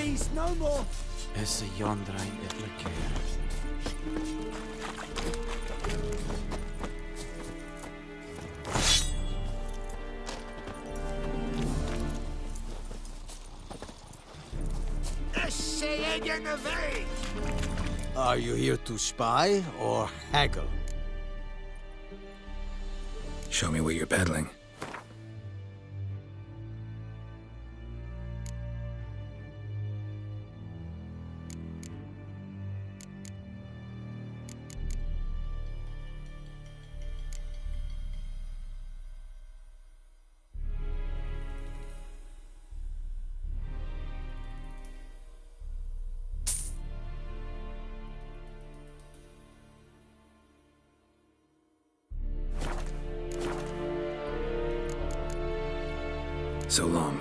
Please, no more! Esse jondrain et lekeer. Are you here to spy or haggle? Show me what you're peddling. So long.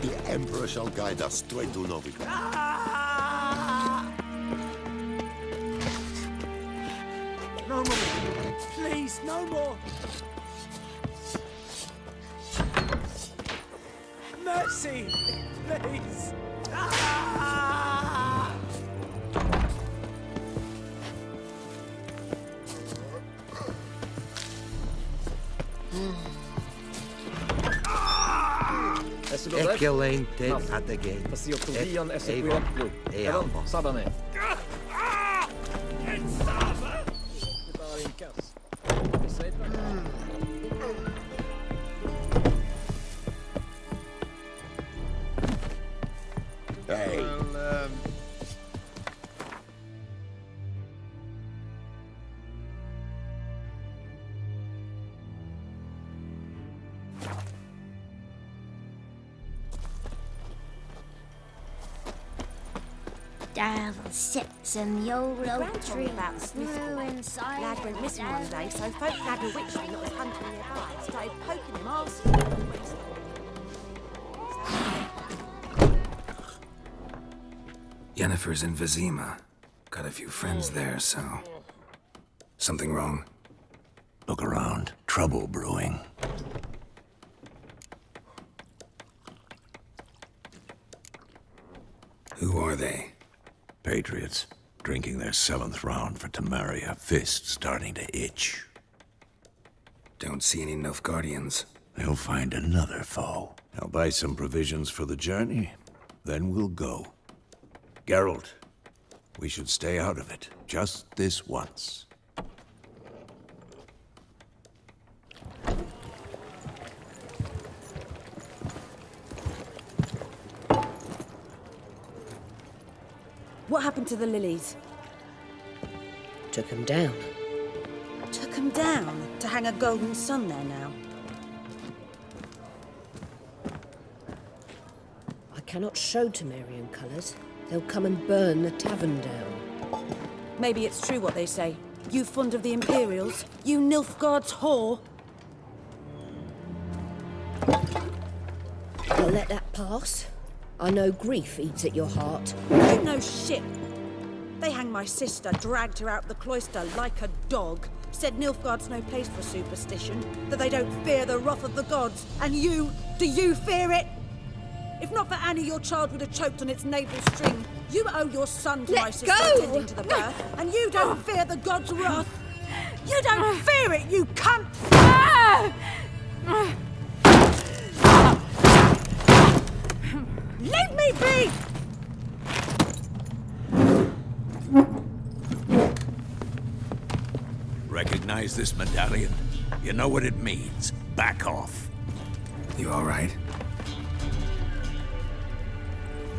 The Emperor shall guide us straight to Novigrad. No more! Please, no more! Mercy! Please! Escalate at the gate. Hey. Devil sits in the old oak tree. About Smith's lad went missing one day, so folk had a witchman that was hunting nearby. Started poking him all Yennefer's in Vizima. Got a few friends there, so... Something wrong? Look around. Trouble brewing. Who are they? Patriots. Drinking their 7th round for Temeria. Fist starting to itch. Don't see any Nilfgaardians. They'll find another foe. I'll buy some provisions for the journey. Then we'll go. Geralt, we should stay out of it. Just this once. What happened to the lilies? Took him down. Took them down to hang a golden sun there now. I cannot show Temerian colours. They'll come and burn the tavern down. Maybe it's true what they say. You fond of the Imperials? You Nilfgaard's whore? You'll let that pass? I know grief eats at your heart. You know shit. They hanged my sister, dragged her out the cloister like a dog. Said Nilfgaard's no place for superstition, that they don't fear the wrath of the gods. And you, do you fear it? If not for Annie, your child would have choked on its navel string. You owe your son to my sister attending to the birth, and you don't fear the gods' wrath. You don't fear it, you cunt! Leave me be! Recognize this medallion? You know what it means. Back off. You all right?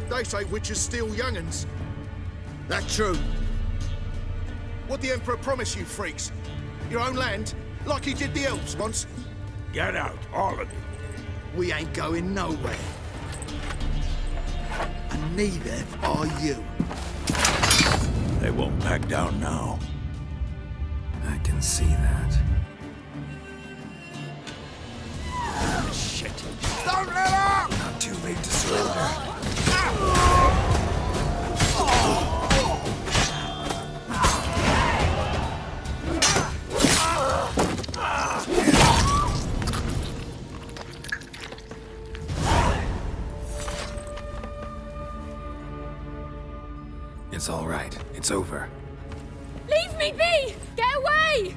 They say witches steal young'uns. That true. What the Emperor promise you, freaks? Your own land? Like he did the elves once? Get out, all of you. We ain't going nowhere. And neither are you. They won't back down now. I can see that. Don't let up! Not too late to surrender. It's all right. It's over. Leave me be! Get away!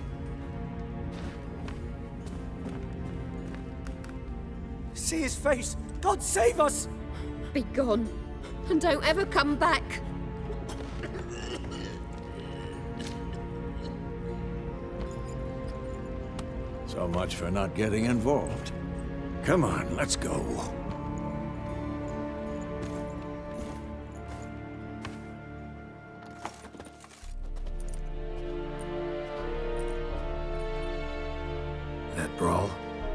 See his face! God save us! Be gone. And don't ever come back. So much for not getting involved. Come on, let's go. That brawl,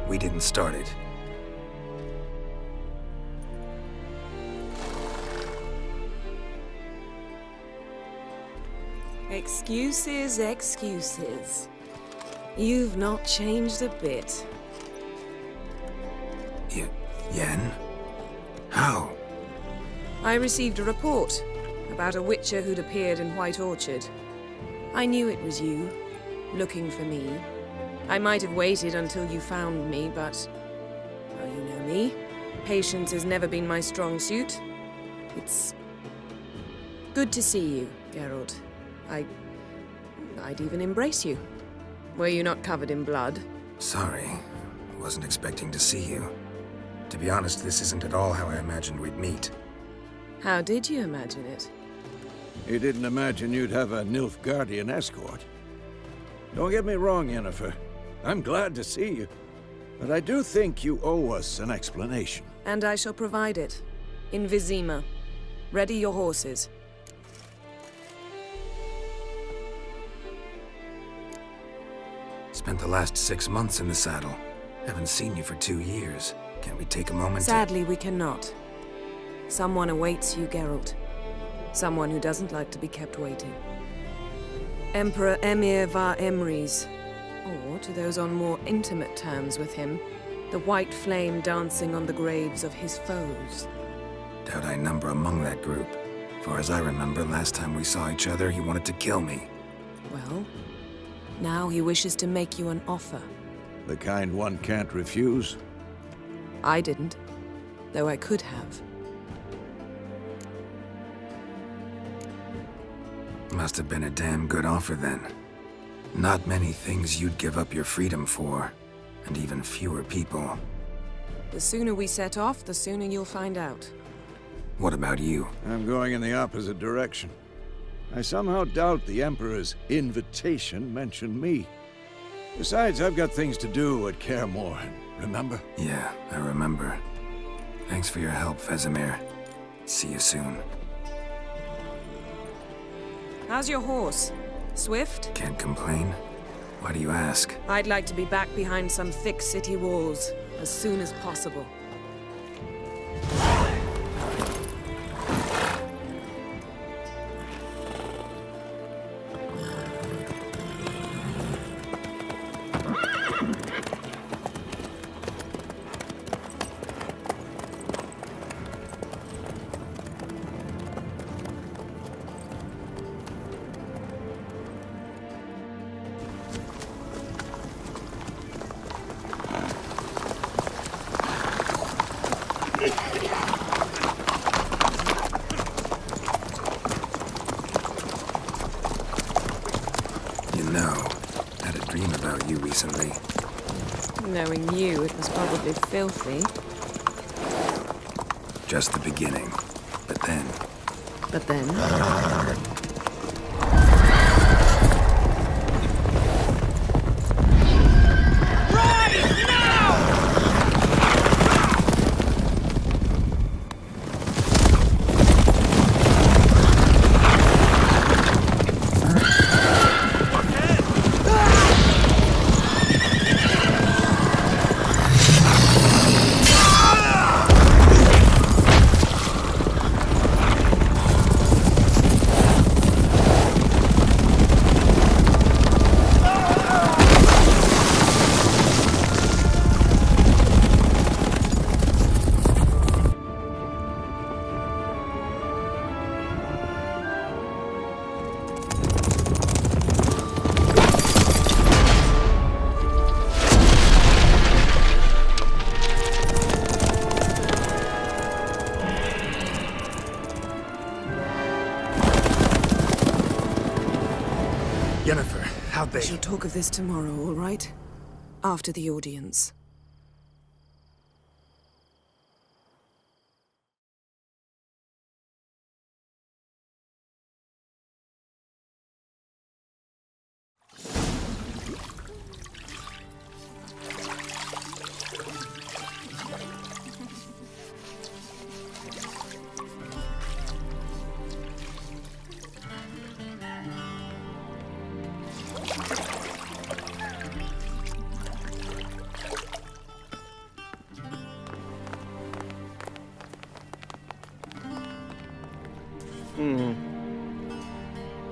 we didn't start it. Excuses, excuses. You've not changed a bit. Yen? How? I received a report about a witcher who'd appeared in White Orchard. I knew it was you, looking for me. I might have waited until you found me, but... well, you know me. Patience has never been my strong suit. It's... good to see you, Geralt. I'd even embrace you. Were you not covered in blood? Sorry. I wasn't expecting to see you. To be honest, this isn't at all how I imagined we'd meet. How did you imagine it? You didn't imagine you'd have a Nilfgaardian escort. Don't get me wrong, Yennefer. I'm glad to see you. But I do think you owe us an explanation. And I shall provide it. In Vizima. Ready your horses. Spent the last 6 months in the saddle. Haven't seen you for 2 years. Can't we take a moment Sadly, we cannot. Someone awaits you, Geralt. Someone who doesn't like to be kept waiting. Emperor Emhyr var Emrys. Or, to those on more intimate terms with him, the white flame dancing on the graves of his foes. Doubt I number among that group. Far as I remember, last time we saw each other, he wanted to kill me. Well, now he wishes to make you an offer. The kind one can't refuse. I didn't, though I could have. Must have been a damn good offer then. Not many things you'd give up your freedom for, and even fewer people. The sooner we set off, the sooner you'll find out. What about you? I'm going in the opposite direction. I somehow doubt the Emperor's invitation mentioned me. Besides, I've got things to do at Kaer Morhen, remember? Yeah, I remember. Thanks for your help, Vesemir. See you soon. How's your horse? Swift? Can't complain. Why do you ask? I'd like to be back behind some thick city walls as soon as possible. Recently. Knowing you, it was probably filthy. Just the beginning. But then... But then? Yennefer, how'd they... We shall talk of this tomorrow, all right? After the audience.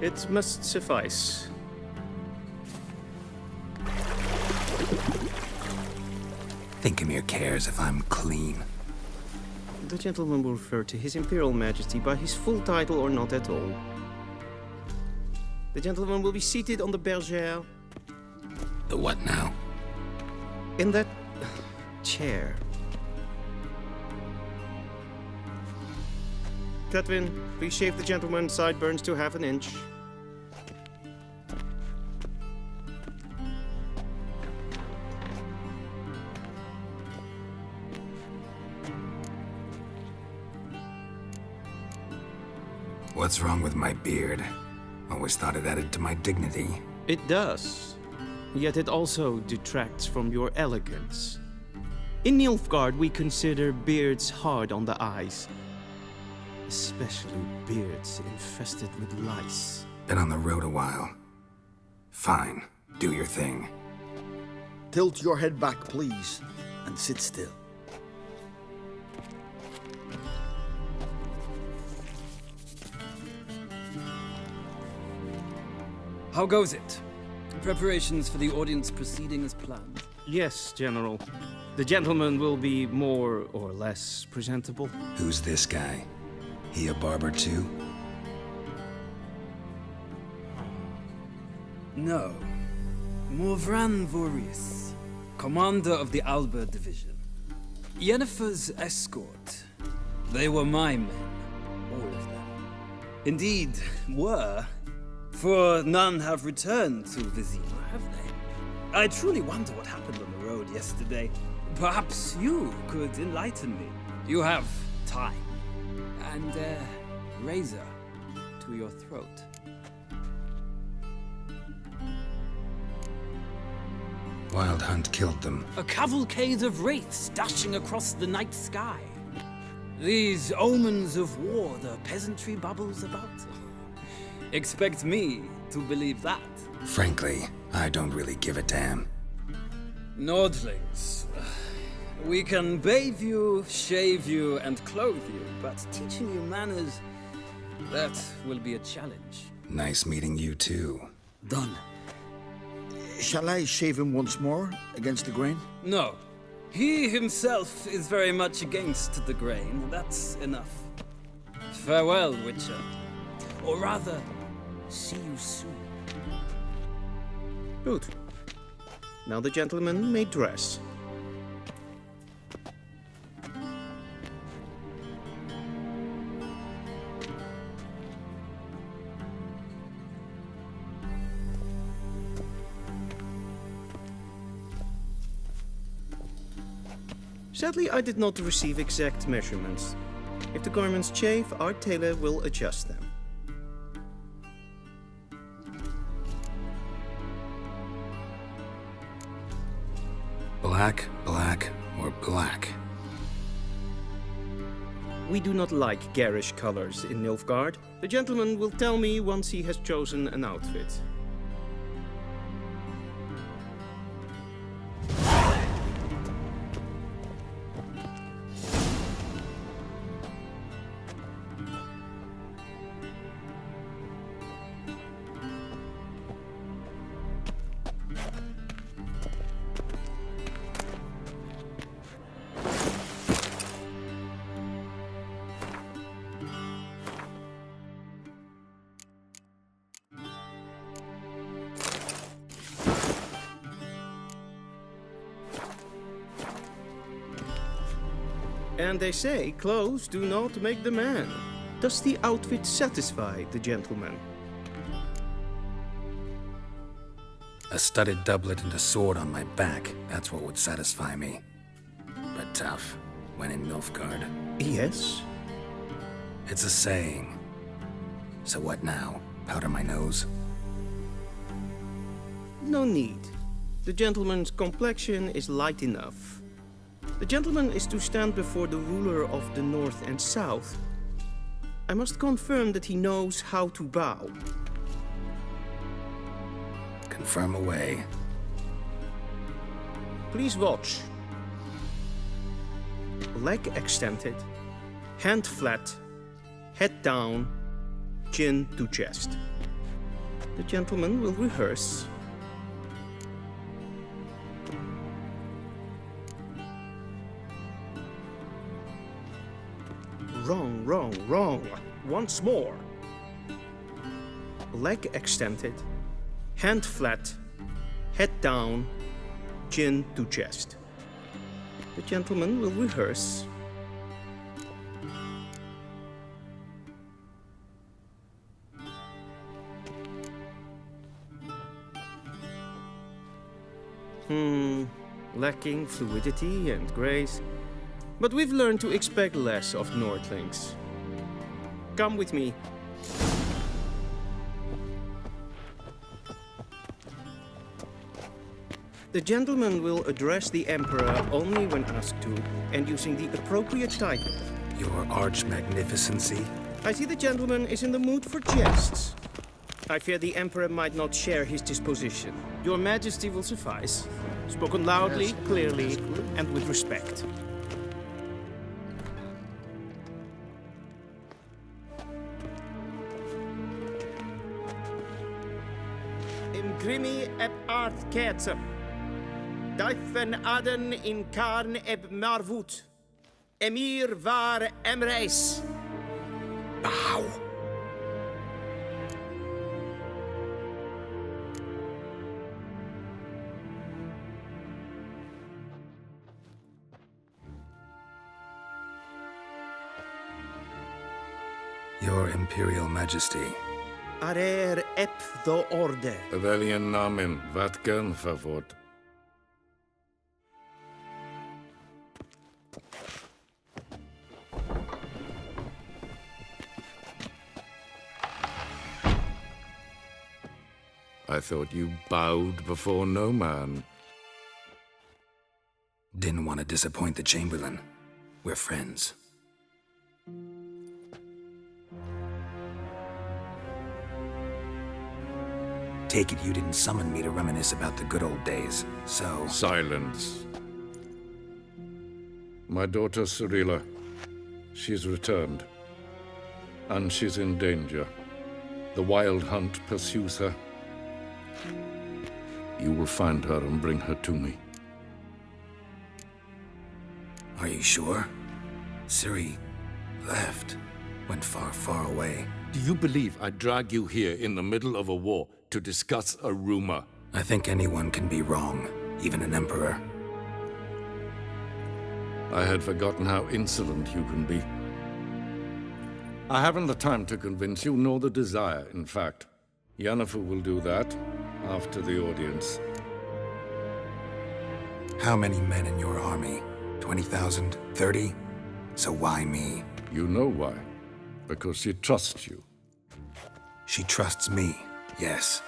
It must suffice. Think Emhyr cares if I'm clean. The gentleman will refer to His Imperial Majesty by his full title or not at all. The gentleman will be seated on the bergère. The what now? In that chair. Catwin, please shave the gentleman's sideburns to half an inch. What's wrong with my beard? Always thought it added to my dignity. It does. Yet it also detracts from your elegance. In Nilfgaard, we consider beards hard on the eyes. Especially beards infested with lice. Been on the road a while. Fine. Do your thing. Tilt your head back, please, and sit still. How goes it? Preparations for the audience proceeding as planned? Yes, General. The gentleman will be more or less presentable. Who's this guy? He a barber too? No. Morvran Vorius, commander of the Alba division. Yennefer's escort. They were my men, all of them. Indeed, were. For none have returned to Vizima, have they? I truly wonder what happened on the road yesterday. Perhaps you could enlighten me. You have time. And a razor to your throat. Wild Hunt killed them. A cavalcade of wraiths dashing across the night sky. These omens of war the peasantry bubbles about. Expect me to believe that. Frankly, I don't really give a damn. Nordlings. We can bathe you, shave you, and clothe you, but teaching you manners, that will be a challenge. Nice meeting you too. Done. Shall I shave him once more, against the grain? No. He himself is very much against the grain. That's enough. Farewell, Witcher. Or rather, see you soon. Good. Now the gentleman may dress. Sadly, I did not receive exact measurements. If the garments chafe, our tailor will adjust them. Black, black, or black? We do not like garish colors in Nilfgaard. The gentleman will tell me once he has chosen an outfit. And they say clothes do not make the man. Does the outfit satisfy the gentleman? A studded doublet and a sword on my back, that's what would satisfy me. But tough, when in Nilfgaard. Yes? It's a saying. So what now? Powder my nose? No need. The gentleman's complexion is light enough. The gentleman is to stand before the ruler of the North and South. I must confirm that he knows how to bow. Confirm away. Please watch. Leg extended, hand flat, head down, chin to chest. The gentleman will rehearse. Wrong, wrong, wrong. Once more. Leg extended, hand flat, head down, chin to chest. The gentleman will rehearse. Lacking fluidity and grace. But we've learned to expect less of Nordlings. Come with me. The gentleman will address the Emperor only when asked to, and using the appropriate title. Your arch-magnificency? I see the gentleman is in the mood for jests. I fear the Emperor might not share his disposition. Your Majesty will suffice. Spoken loudly, clearly, and with respect. Imgrimi eb art ketzer. Dijfen aden in karn eb marvoet. Emhyr var Emreis. Bow! Your Imperial Majesty. Arer ep the orde. Velen namen, vatken favort. I thought you bowed before no man. Didn't want to disappoint the Chamberlain. We're friends. Take it you didn't summon me to reminisce about the good old days, so... Silence. My daughter Ciri, she's returned. And she's in danger. The Wild Hunt pursues her. You will find her and bring her to me. Are you sure? Ciri left. Went far, far away. Do you believe I'd drag you here in the middle of a war to discuss a rumor? I think anyone can be wrong, even an emperor. I had forgotten how insolent you can be. I haven't the time to convince you, nor the desire, in fact. Yennefer will do that after the audience. How many men in your army? 20,000? 30? So why me? You know why. Because she trusts you. She trusts me, yes.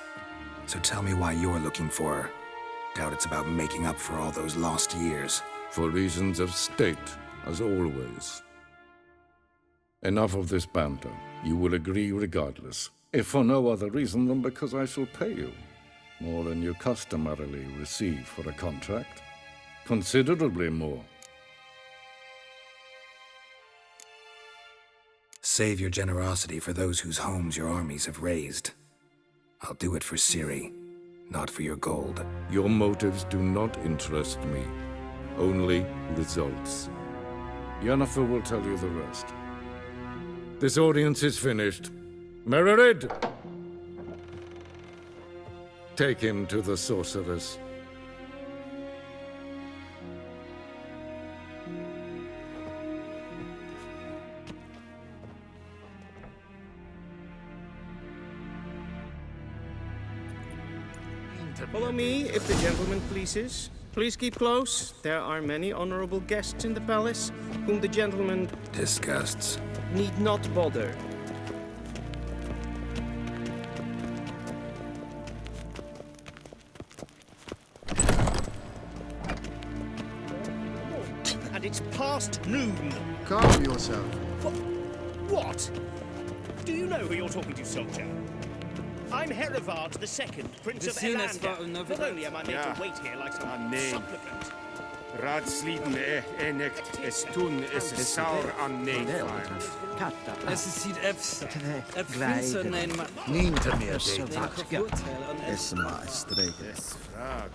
So tell me why you're looking for her. Doubt it's about making up for all those lost years. For reasons of state, as always. Enough of this banter. You will agree regardless. If for no other reason than because I shall pay you. More than you customarily receive for a contract. Considerably more. Save your generosity for those whose homes your armies have razed. I'll do it for Ciri, not for your gold. Your motives do not interest me. Only results. Yennefer will tell you the rest. This audience is finished. Mererid! Take him to the sorceress. Follow me, if the gentleman pleases. Please keep close. There are many honorable guests in the palace, whom the gentleman Disgusts. need not bother. And it's past noon. Calm yourself. What? Do you know who you're talking to, soldier? I'm Herivard II, Prince of Elander. Not only am I made to wait here like some supplicant. Raadsliden enikt estun is saur an neefvaart. Es is hier efsa. Friesen nein man. Niente meer Den deed. gevoortel aan Is maar streken. Vraag.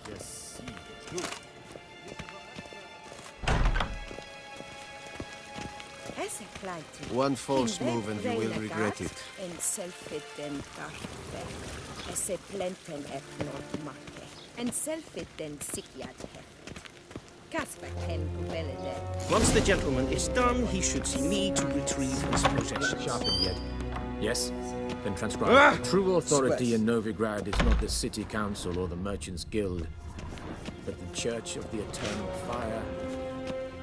Yes, One false move and you will regret it. En selfitten kaffe. Esse plenten etnot makke. En selfitten sikjat heft. Kasper ken gubelede. Once the gentleman is done, he should see me to retrieve his possessions. Sharpened yet? Yes? Then transcribe. True authority in Novigrad is not the city council or the merchants' guild, but the Church of the Eternal Fire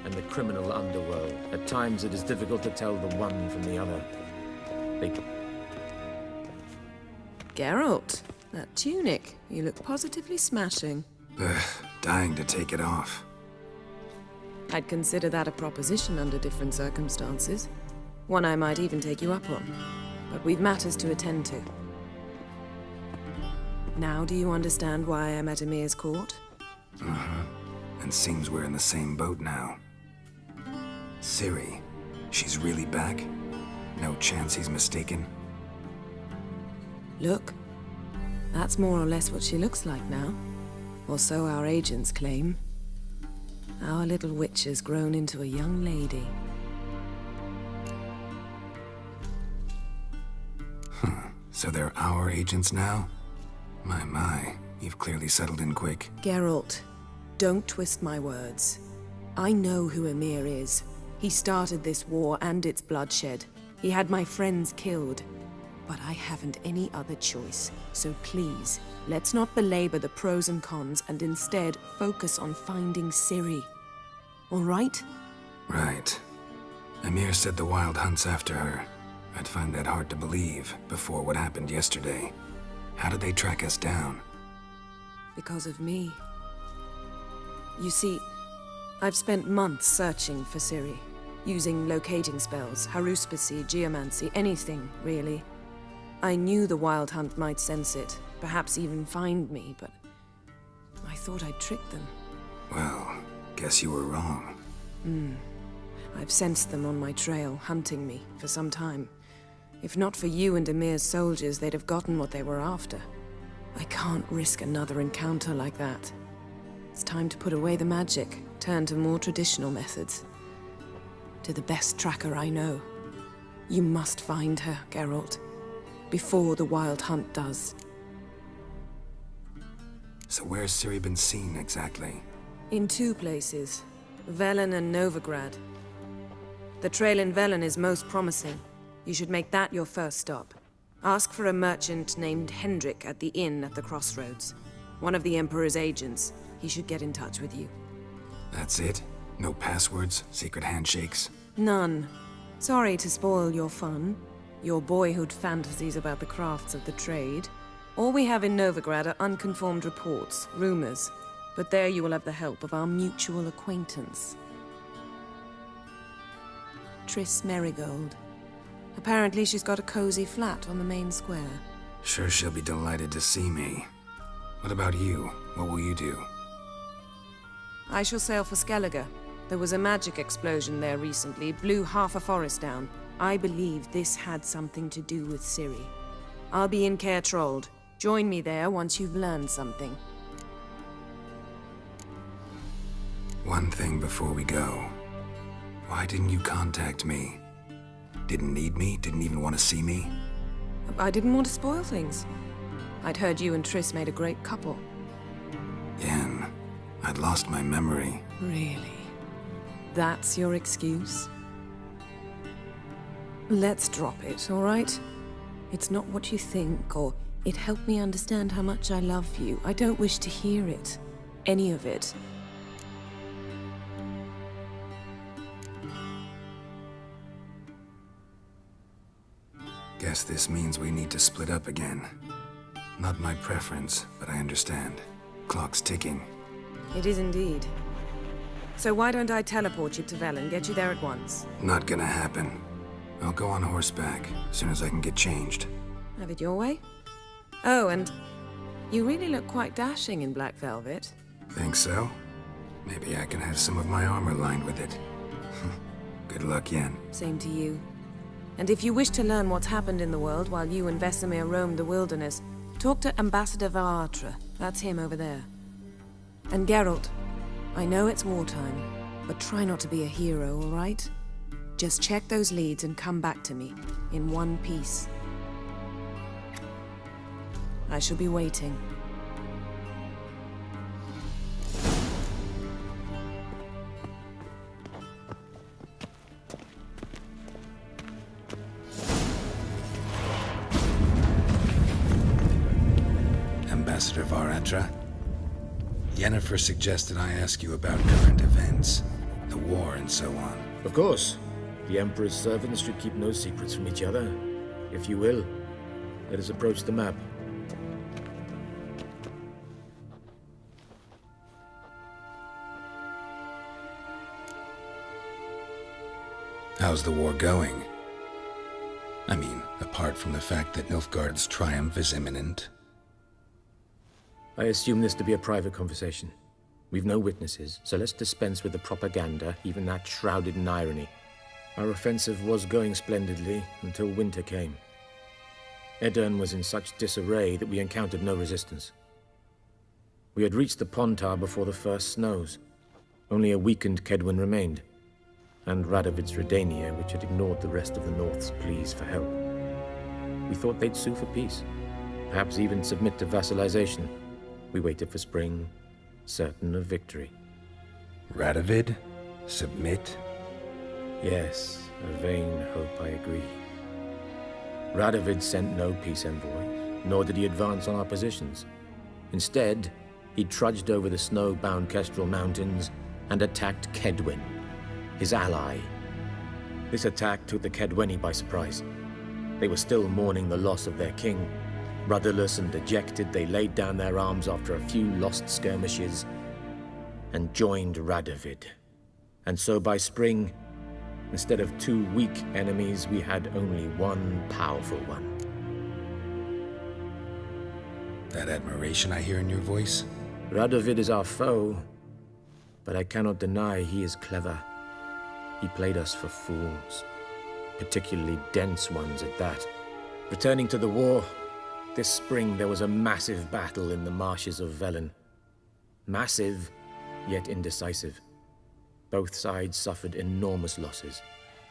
and the criminal underworld. At times it is difficult to tell the one from the other. Geralt, that tunic. You look positively smashing. Dying to take it off. I'd consider that a proposition under different circumstances. One I might even take you up on. But we've matters to attend to. Now do you understand why I'm at Emhyr's court? Uh-huh. And seems we're in the same boat now. Ciri, she's really back? No chance he's mistaken? Look, that's more or less what she looks like now. Or so our agents claim. Our little witch has grown into a young lady. So they're our agents now? My, you've clearly settled in quick. Geralt, don't twist my words. I know who Emhyr is. He started this war and its bloodshed. He had my friends killed. But I haven't any other choice. So please, let's not belabor the pros and cons and instead focus on finding Ciri. All right? Right. Emhyr said the Wild hunts after her. I'd find that hard to believe before what happened yesterday. How did they track us down? Because of me. You see, I've spent months searching for Ciri, using locating spells, haruspicy, geomancy, anything, really. I knew the Wild Hunt might sense it, perhaps even find me, but I thought I'd tricked them. Well, guess you were wrong. I've sensed them on my trail, hunting me, for some time. If not for you and Emhyr's soldiers, they'd have gotten what they were after. I can't risk another encounter like that. It's time to put away the magic, turn to more traditional methods. To the best tracker I know. You must find her, Geralt. Before the Wild Hunt does. So where's Ciri been seen, exactly? In two places. Velen and Novigrad. The trail in Velen is most promising. You should make that your first stop. Ask for a merchant named Hendrik at the inn at the crossroads. One of the Emperor's agents. He should get in touch with you. That's it? No passwords? Secret handshakes? None. Sorry to spoil your fun. Your boyhood fantasies about the crafts of the trade. All we have in Novigrad are unconfirmed reports, rumors. But there you will have the help of our mutual acquaintance. Triss Merigold. Apparently she's got a cozy flat on the main square. Sure she'll be delighted to see me. What about you? What will you do? I shall sail for Skellige. There was a magic explosion there recently, blew half a forest down. I believe this had something to do with Ciri. I'll be in Caer Trold. Join me there once you've learned something. One thing before we go. Why didn't you contact me? Didn't need me? Didn't even want to see me? I didn't want to spoil things. I'd heard you and Triss made a great couple. Yen, I'd lost my memory. Really? That's your excuse? Let's drop it, all right? It's not what you think, or It helped me understand how much I love you. I don't wish to hear it. Any of it. Guess this means we need to split up again. Not my preference, but I understand. Clock's ticking. It is indeed. So why don't I teleport you to Velen, get you there at once? Not gonna happen. I'll go on horseback, as soon as I can get changed. Have it your way? Oh, and you really look quite dashing in black velvet. Think so? Maybe I can have some of my armor lined with it. Good luck, Yen. Same to you. And if you wish to learn what's happened in the world while you and Vesemir roamed the wilderness, talk to Ambassador Varatra. That's him over there. And Geralt, I know it's wartime, but try not to be a hero, all right? Just check those leads and come back to me, in one piece. I shall be waiting. Ambassador Varatra? Yennefer suggested I ask you about current events, the war and so on. Of course. The Emperor's servants should keep no secrets from each other. If you will, let us approach the map. How's the war going? I mean, apart from the fact that Nilfgaard's triumph is imminent. I assume this to be a private conversation. We've no witnesses, so let's dispense with the propaganda, even that shrouded in irony. Our offensive was going splendidly until winter came. Edirn was in such disarray that we encountered no resistance. We had reached the Pontar before the first snows. Only a weakened Kedwin remained, and Radovid's Redania, which had ignored the rest of the North's pleas for help. We thought they'd sue for peace, perhaps even submit to vassalization. We waited for spring, certain of victory. Radovid? Submit? Yes, a vain hope, I agree. Radovid sent no peace envoys, nor did he advance on our positions. Instead, he trudged over the snow-bound Kestrel Mountains and attacked Kedwin, his ally. This attack took the Kedweni by surprise. They were still mourning the loss of their king. Rudderless and dejected, they laid down their arms after a few lost skirmishes and joined Radovid. And so by spring, instead of 2 weak enemies, we had only one powerful one. That admiration I hear in your voice? Radovid is our foe, but I cannot deny he is clever. He played us for fools, particularly dense ones at that. Returning to the war, this spring there was a massive battle in the marshes of Velen. Massive, yet indecisive. Both sides suffered enormous losses,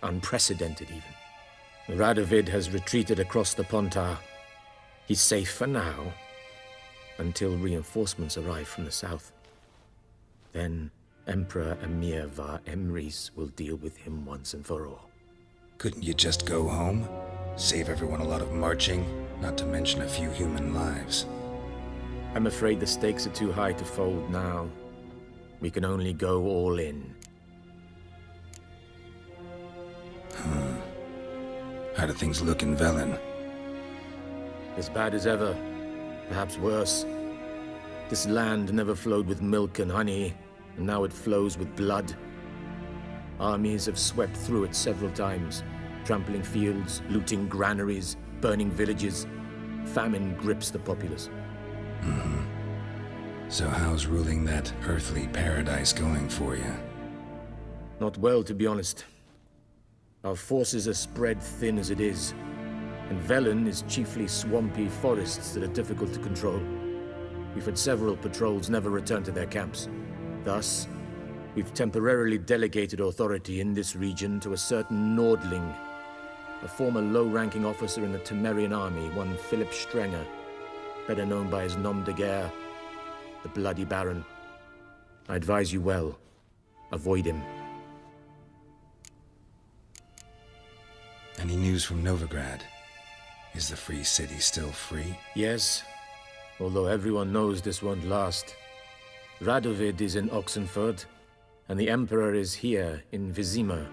unprecedented even. Radovid has retreated across the Pontar. He's safe for now, until reinforcements arrive from the south. Then Emperor Emhyr var Emrys will deal with him once and for all. Couldn't you just go home? Save everyone a lot of marching, not to mention a few human lives. I'm afraid the stakes are too high to fold now. We can only go all in. How do things look in Velen? As bad as ever, perhaps worse. This land never flowed with milk and honey, and now it flows with blood. Armies have swept through it several times, trampling fields, looting granaries, burning villages. Famine grips the populace. So how's ruling that earthly paradise going for you? Not well, to be honest. Our forces are spread thin as it is, and Velen is chiefly swampy forests that are difficult to control. We've had several patrols never return to their camps. Thus, we've temporarily delegated authority in this region to a certain Nordling, a former low-ranking officer in the Temerian army, one Philip Strenger, better known by his nom de guerre, the Bloody Baron. I advise you well. Avoid him. Any news from Novigrad? Is the free city still free? Yes, although everyone knows this won't last. Radovid is in Oxenford, and the Emperor is here in Vizima,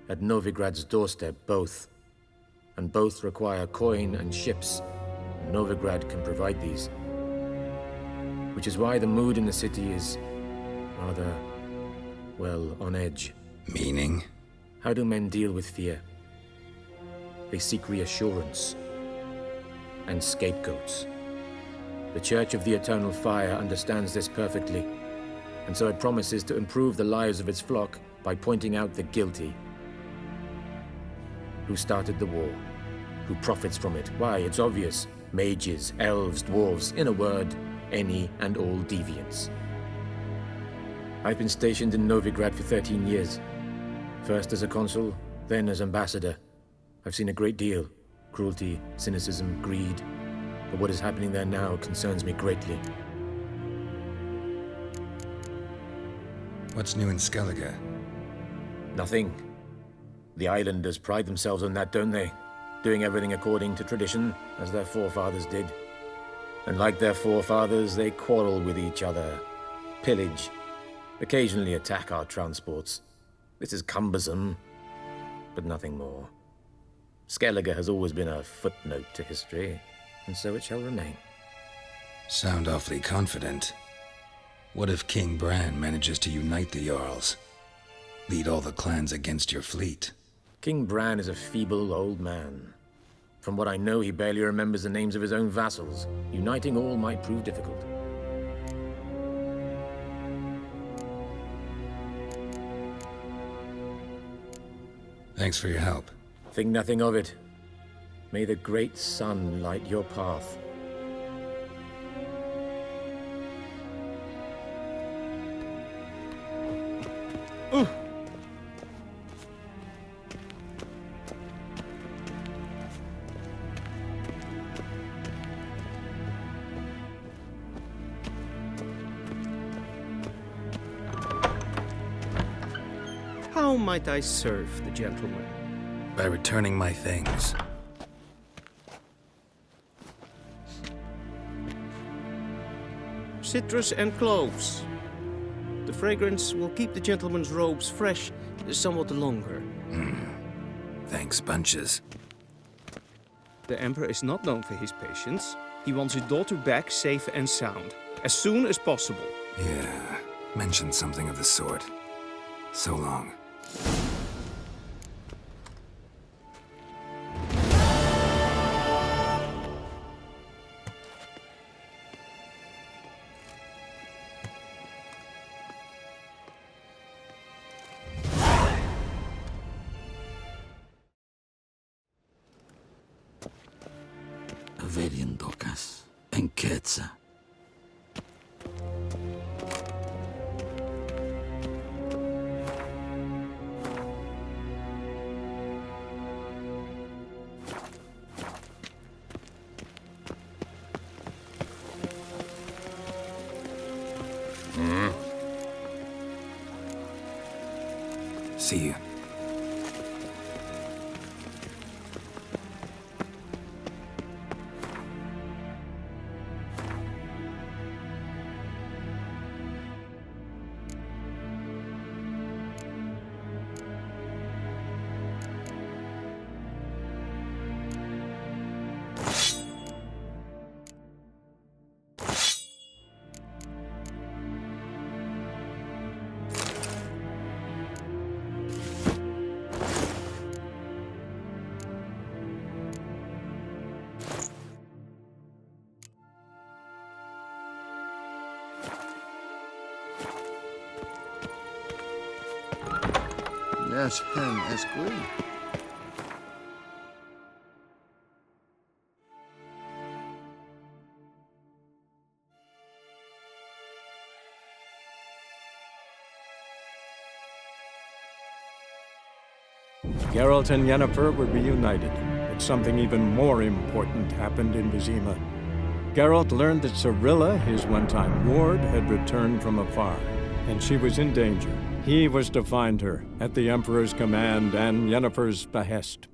at Novigrad's doorstep, both. And both require coin and ships. Novigrad can provide these. Which is why the mood in the city is rather, well, on edge. Meaning? How do men deal with fear? They seek reassurance and scapegoats. The Church of the Eternal Fire understands this perfectly, and so it promises to improve the lives of its flock by pointing out the guilty. Who started the war? Who profits from it? Why, it's obvious. Mages, elves, dwarves, in a word, any and all deviants. I've been stationed in Novigrad for 13 years. First as a consul, then as ambassador. I've seen a great deal. Cruelty, cynicism, greed. But what is happening there now concerns me greatly. What's new in Skellige? Nothing. The islanders pride themselves on that, don't they? Doing everything according to tradition, as their forefathers did. And like their forefathers, they quarrel with each other, pillage, occasionally attack our transports. This is cumbersome, but nothing more. Skellige has always been a footnote to history, and so it shall remain. Sound awfully confident. What if King Bran manages to unite the Jarls? Lead all the clans against your fleet? King Bran is a feeble old man. From what I know, he barely remembers the names of his own vassals. Uniting all might prove difficult. Thanks for your help. Think nothing of it. May the great sun light your path. How might I serve the gentleman? By returning my things. Citrus and cloves. The fragrance will keep the gentleman's robes fresh somewhat longer. Thanks, bunches. The Emperor is not known for his patience. He wants his daughter back safe and sound, as soon as possible. Yeah, mentioned something of the sort. So long. Averian docas, enquetza. See you. Yes, hen escalate. Geralt and Yennefer were reunited, but something even more important happened in Vizima. Geralt learned that Cirilla, his one-time ward, had returned from afar, and she was in danger. He was to find her, at the Emperor's command and Yennefer's behest.